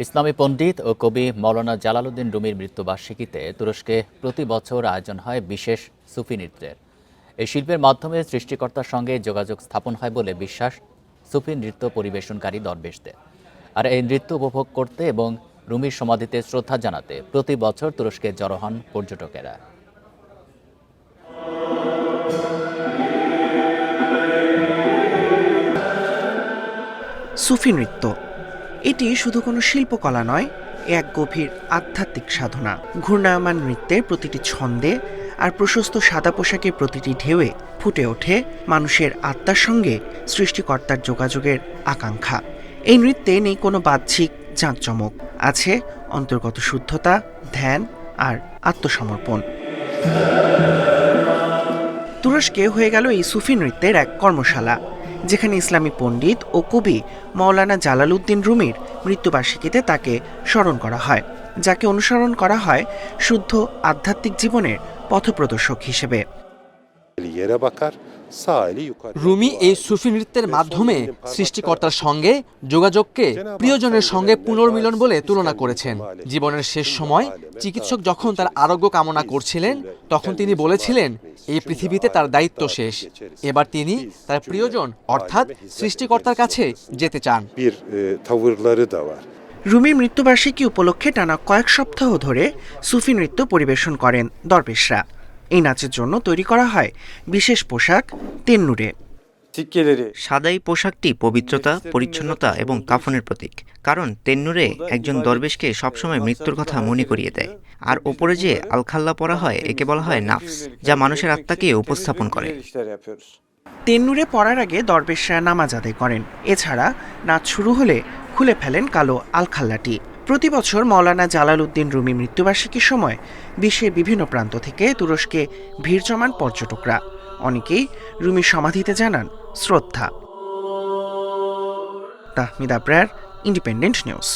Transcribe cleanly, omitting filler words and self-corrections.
ইসলামী পণ্ডিত ও কবি মাওলানা জালালউদ্দিন রুমির মৃত্যুবার্ষিকীতে তুরস্কে প্রতি বছর আয়োজন হয় বিশেষ সুফি নৃত্যের। এই শিল্পের মাধ্যমে সৃষ্টিকর্তার সঙ্গে যোগাযোগ স্থাপন হয় বলে বিশ্বাস সুফি নৃত্য পরিবেশনকারী দরবেশদের। আর এই নৃত্য উপভোগ করতে এবং রুমির সমাধিতে শ্রদ্ধা জানাতে প্রতি বছর তুরস্কে জড়ো হন পর্যটকেরা। সুফি নৃত্য এটি শুধু কোনো শিল্পকলা নয়, এক গভীর আধ্যাত্মিক সাধনা। ঘূর্ণায়মান নৃত্যের প্রতিটি ছন্দে আর প্রশস্ত সাদা পোশাকের প্রতিটি ঢেউয়ে ফুটে ওঠে মানুষের আত্মার সঙ্গে সৃষ্টিকর্তার যোগাযোগের আকাঙ্ক্ষা। এই নৃত্যে নেই কোনো বাহ্যিক জাঁকজমক, আছে অন্তর্গত শুদ্ধতা, ধ্যান আর আত্মসমর্পণ। তুরস্কে হয়ে গেল এই সুফি নৃত্যের এক কর্মশালা, যেখানে ইসলামী পণ্ডিত ও কবি মাওলানা জালালউদ্দিন রুমির মৃত্যুবার্ষিকীতে তাকে স্মরণ করা হয়, যাকে অনুসরণ করা হয় শুদ্ধ আধ্যাত্মিক জীবনের পথপ্রদর্শক হিসেবে। রুমি এই সুফি নৃত্যের মাধ্যমে সৃষ্টিকর্তার সঙ্গে যোগাযোগকে প্রিয়জনের সঙ্গে পুনর্মিলন বলে তুলনা করেছেন। জীবনের শেষ সময় চিকিৎসক যখন তার আরোগ্য কামনা করছিলেন, তখন তিনি বলেছিলেন এই পৃথিবীতে তার দায়িত্ব শেষ। এবার তিনি তার প্রিয়জন অর্থাৎ সৃষ্টিকর্তার কাছে যেতে চান। রুমির মৃত্যুবার্ষিকী উপলক্ষে টানা কয়েক সপ্তাহ ধরে সুফি নৃত্য পরিবেশন করেন দরবেশরা। এই নাচের জন্য তৈরি করা হয় বিশেষ পোশাক তেন্নুরে। সাদা এই পোশাকটি পবিত্রতা, পরিচ্ছন্নতা এবং কাফনের প্রতীক। কারণ তেন্নুরে একজন দরবেশকে সবসময় মৃত্যুর কথা মনে করিয়ে দেয়। আর ওপরে যে আলখাল্লা পরা হয়, একে বলা হয় নাফস, যা মানুষের আত্মাকে উপস্থাপন করে। তেন্নুরে পরার আগে দরবেশরা নামাজ আদায় করেন। এছাড়া নাচ শুরু হলে খুলে ফেলেন কালো আলখাল্লাটি। প্রতি বছর মাওলানা জালালউদ্দিন রুমি মৃত্যুবার্ষিকীর সময় বিশ্বের বিভিন্ন প্রান্ত থেকে তুরস্কে ভিড় জমান পর্যটকরা। অনেকেই রুমির সমাধিতে জানান শ্রদ্ধা। Tahmid Abrar, independent news.